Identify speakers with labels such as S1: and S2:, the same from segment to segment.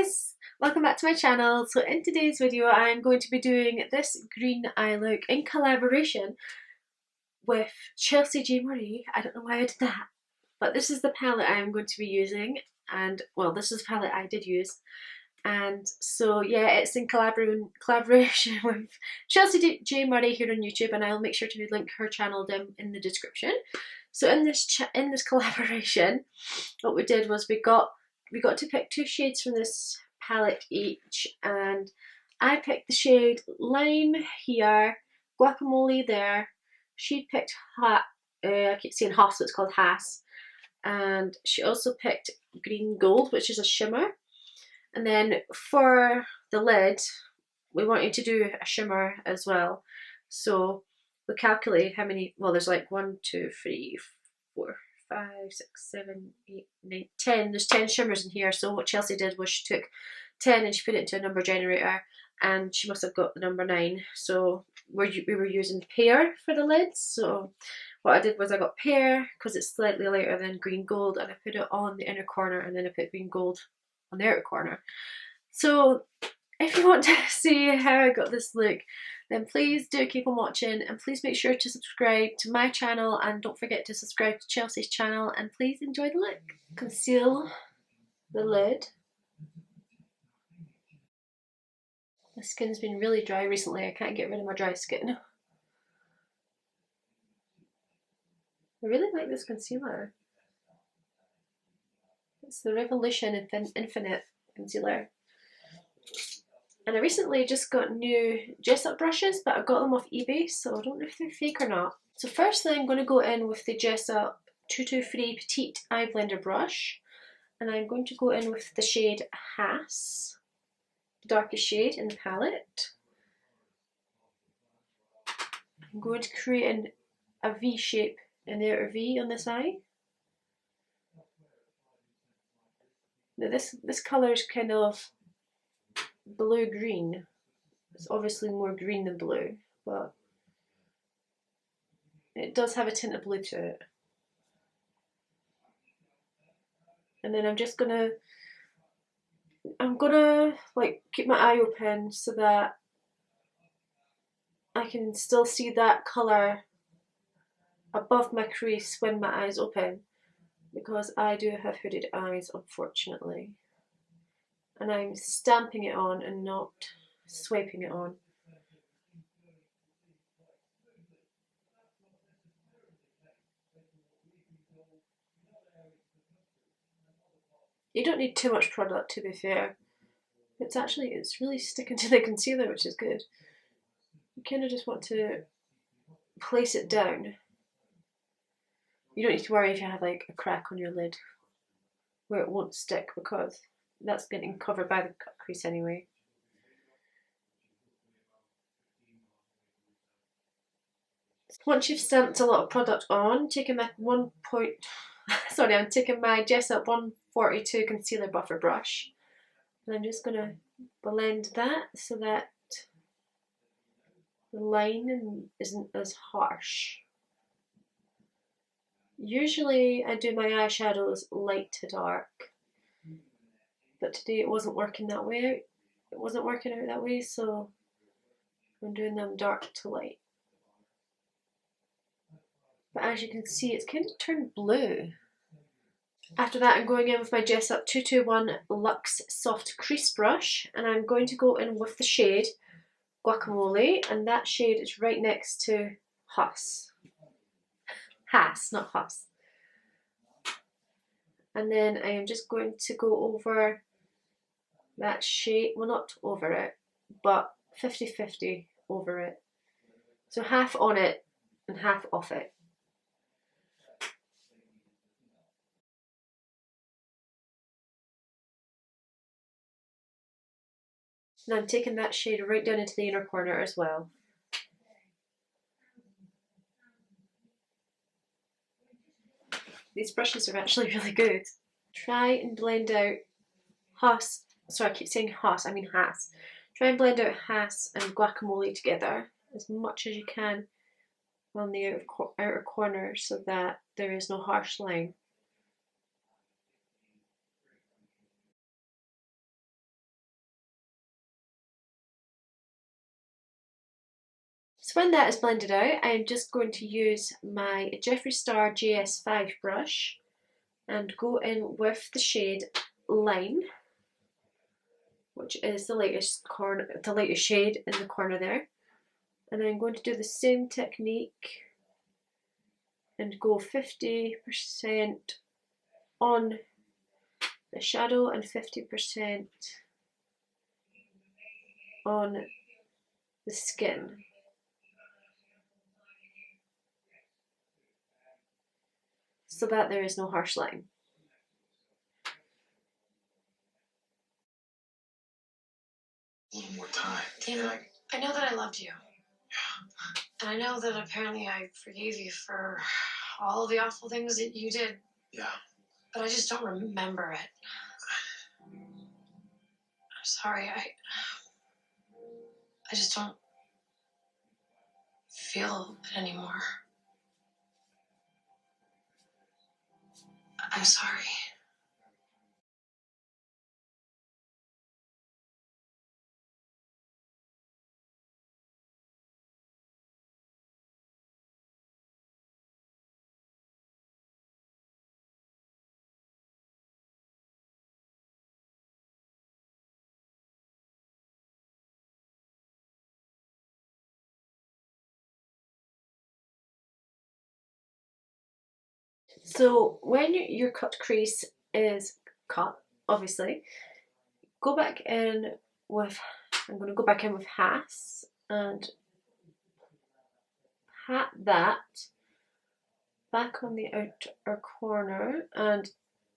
S1: guys! Welcome back to my channel. So in today's video I'm going to be doing this green eye look in collaboration with Chelsea J. Murray. I don't know why I did that, but this is the palette I'm going to be using, and well, this is the palette I did use. And so yeah, it's in collaboration with Chelsea J. Murray here on YouTube, and I'll make sure to link her channel down in the description. So in this collaboration, what we did was we got to pick two shades from this palette each, and I picked the shade Lime here, Guacamole there. She picked I keep saying Haas, so it's called Haas, and she also picked Green Gold, which is a shimmer. And then for the lid, we wanted to do a shimmer as well. So we calculate how many, well, there's like 1, 2, 3, 4, 5, 6, 7, 8, 9, 10. There's 10 shimmers in here. So what Chelsea did was she took 10 and she put it into a number generator, and she must have got the number 9. So we were using pear for the lids. So what I did was I got pear because it's slightly lighter than green gold, and I put it on the inner corner, and then I put green gold on the outer corner. So if you want to see how I got this look, then please do keep on watching, and please make sure to subscribe to my channel, and don't forget to subscribe to Chelsea's channel, and please enjoy the look. Conceal the lid. My skin's been really dry recently. I can't get rid of my dry skin. I really like this concealer. It's the Revolution Infinite concealer. And I recently just got new dress-up brushes, but I got them off eBay, so I don't know if they're fake or not. So first thing, I'm going to go in with the Dress-Up 223 Petite Eye Blender brush, and I'm going to go in with the shade Haas, the darkest shade in the palette. I'm going to create a V shape in the outer V on this eye. Now this colour is kind of blue-green. It's obviously more green than blue, but it does have a tint of blue to it. And then I'm gonna like keep my eye open so that I can still see that colour above my crease when my eyes open, because I do have hooded eyes, unfortunately. And I'm stamping it on and not swiping it on. You don't need too much product, to be fair. It's really sticking to the concealer, which is good. You kind of just want to place it down. You don't need to worry if you have like a crack on your lid where it won't stick, because that's getting covered by the cut crease anyway. Once you've stamped a lot of product on, taking my I'm taking my Dress-Up 142 concealer buffer brush, and I'm just gonna blend that so that the line isn't as harsh. Usually I do my eyeshadows light to dark, but today it wasn't working that way. It wasn't working out that way, so I'm doing them dark to light. But as you can see, it's kind of turned blue. After that, I'm going in with my Dress-Up 221 Luxe Soft Crease Brush, and I'm going to go in with the shade Guacamole, and that shade is right next to Haas. Haas, not Haas. And then I am just going to go over that shade, well, not over it, but 50-50 over it. So half on it and half off it. And I'm taking that shade right down into the inner corner as well. These brushes are actually really good. Try and blend out Haas, sorry I keep saying Haas, I mean Haas. Try and blend out Haas and Guacamole together as much as you can on the outer corner so that there is no harsh line. So when that is blended out, I'm just going to use my Jeffree Star JS5 brush and go in with the shade Lime, which is the lightest shade in the corner there. And I'm going to do the same technique and go 50% on the shadow and 50% on the skin. So that there is no harsh line.
S2: A little more time. Damon, I know that I loved you. Yeah. And I know that apparently I forgave you for all the awful things that you did. Yeah. But I just don't remember it. I'm sorry. I just don't feel it anymore. I'm sorry.
S1: So when your cut crease is cut, obviously, go back in with, I'm going to go back in with Hass and pat that back on the outer corner, and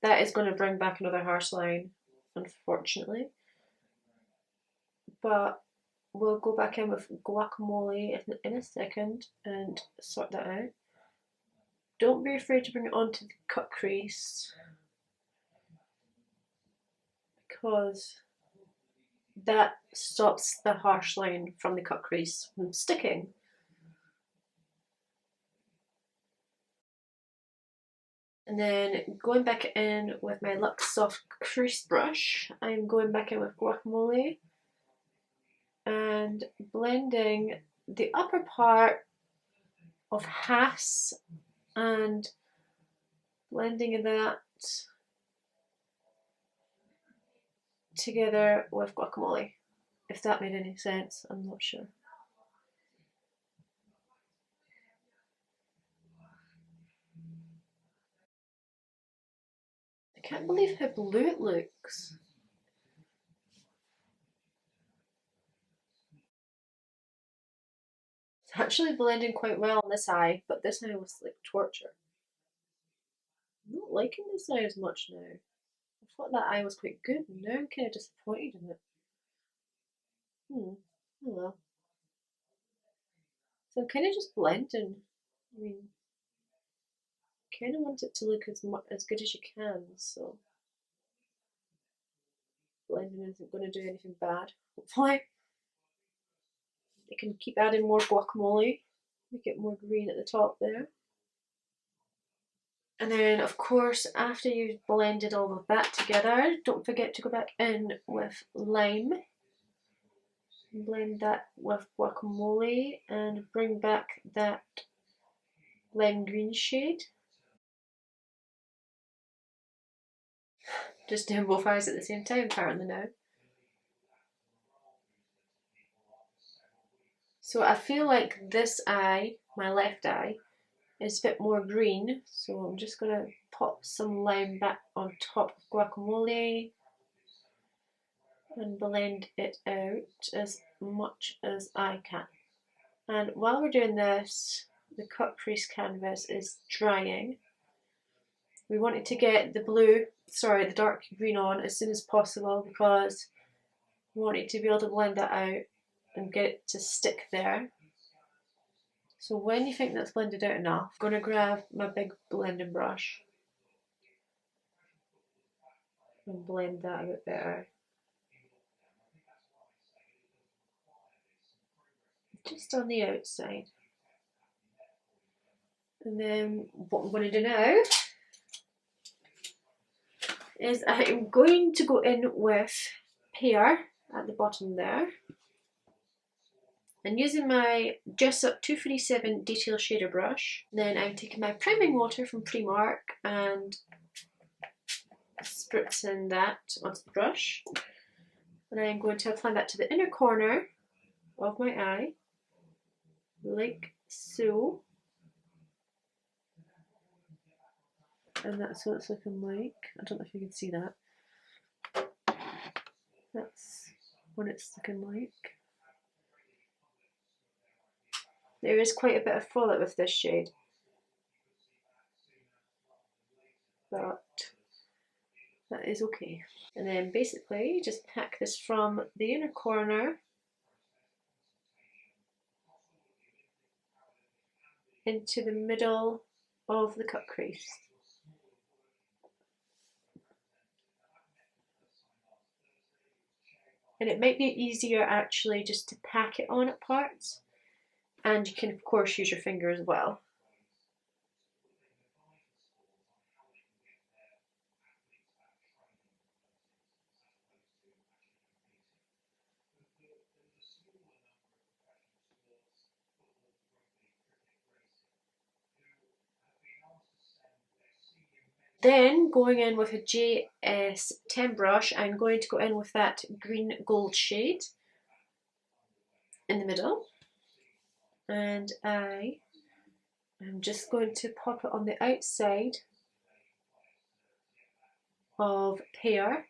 S1: that is going to bring back another harsh line, unfortunately. But we'll go back in with Guacamole in a second and sort that out. Don't be afraid to bring it onto the cut crease, because that stops the harsh line from the cut crease from sticking. And then going back in with my Luxe Soft Crease Brush, I'm going back in with Guacamole and blending the upper part of Hass and blending that together with Guacamole. If that made any sense, I'm not sure. I can't believe how blue it looks. It's actually blending quite well on this eye, but this eye was like torture. I'm not liking this eye as much now. I thought that eye was quite good, and now I'm kind of disappointed in it. Oh well. So I'm kind of just blending. I mean, kind of want it to look as good as you can, so blending isn't going to do anything bad, hopefully. I can keep adding more guacamole, make it more green at the top there. And then, of course, after you've blended all of that together, don't forget to go back in with lime. Blend that with guacamole and bring back that lime green shade. Just doing both eyes at the same time, apparently now. So I feel like this eye, my left eye, is a bit more green. So I'm just going to pop some lime back on top of guacamole and blend it out as much as I can. And while we're doing this, the cut crease canvas is drying. We wanted to get the dark green on as soon as possible because we wanted to be able to blend that out and get it to stick there. So when you think that's blended out enough, I'm going to grab my big blending brush and blend that a bit better. Just on the outside. And then what I'm going to do now is I'm going to go in with pear at the bottom there. And using my Dress Up 247 detail shader brush, then I'm taking my priming water from Primark and spritzing that onto the brush. And I'm going to apply that to the inner corner of my eye, like so. And that's what it's looking like. I don't know if you can see that. That's what it's looking like. There is quite a bit of fallout with this shade, but that is okay. And then basically just pack this from the inner corner into the middle of the cut crease. And it might be easier actually just to pack it on at parts, and you can of course use your finger as well. Then going in with a JS10 brush, I'm going to go in with that green gold shade in the middle, and I'm just going to pop it on the outside of Pear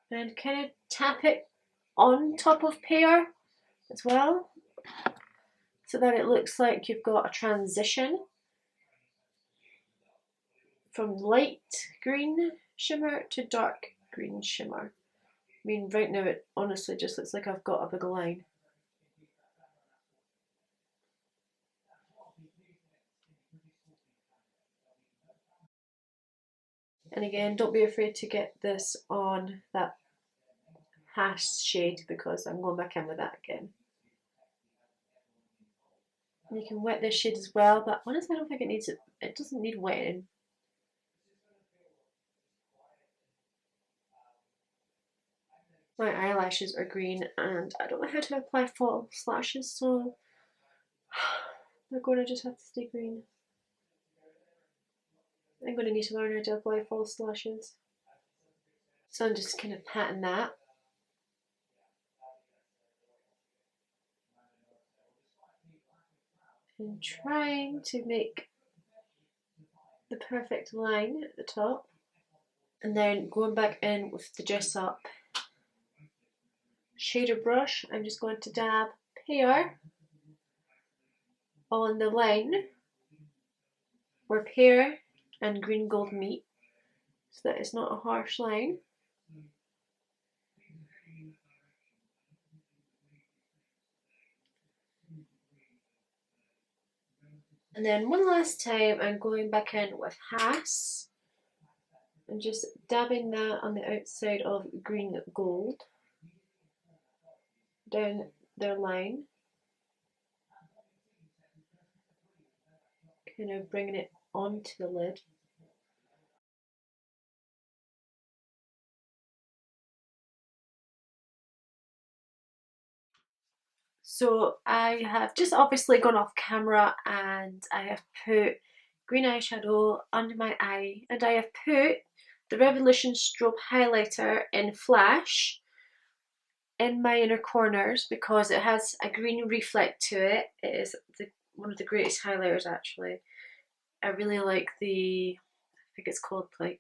S1: and kind of tap it on top of Pear as well, so that it looks like you've got a transition from light green shimmer to dark green shimmer. I mean, right now it honestly just looks like I've got a big line. And again, don't be afraid to get this on that hash shade, because I'm going back in with that again. And you can wet this shade as well, but honestly I don't think it doesn't need wetting. My eyelashes are green and I don't know how to apply false lashes, so they're going to just have to stay green. I'm going to need to learn how to apply false lashes. So I'm just kind of patting that. And trying to make the perfect line at the top. And then going back in with the Dress Up shader brush, I'm just going to dab Pear on the line where Pear and green gold meet, so that it's not a harsh line. And then one last time I'm going back in with Hass and just dabbing that on the outside of green gold down their line, kind of bringing it onto the lid. So I have just obviously gone off camera and I have put green eyeshadow under my eye, and I have put the Revolution Strobe highlighter in Flash in my inner corners because it has a green reflect to it. It is one of the greatest highlighters actually. I really like I think it's called like,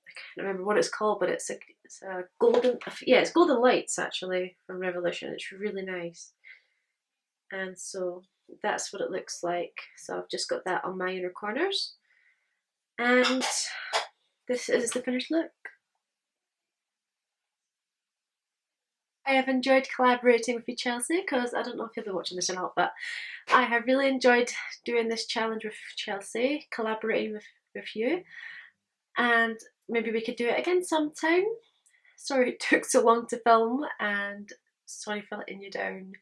S1: I can't remember what it's called, but it's a golden, yeah, it's Golden Lights actually from Revolution. It's really nice. And so that's what it looks like. So I've just got that on my inner corners. And this is the finished look. I have enjoyed collaborating with you, Chelsea, because I don't know if you'll be watching this or not, but I have really enjoyed doing this challenge with Chelsea, collaborating with you. And maybe we could do it again sometime. Sorry it took so long to film, and sorry for letting you down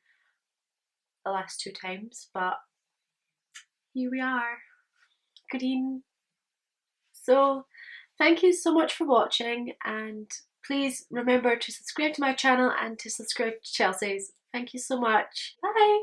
S1: the last 2 times, but here we are. Green. So thank you so much for watching, and Please remember to subscribe to my channel and to subscribe to Chelsea's. Thank you so much. Bye!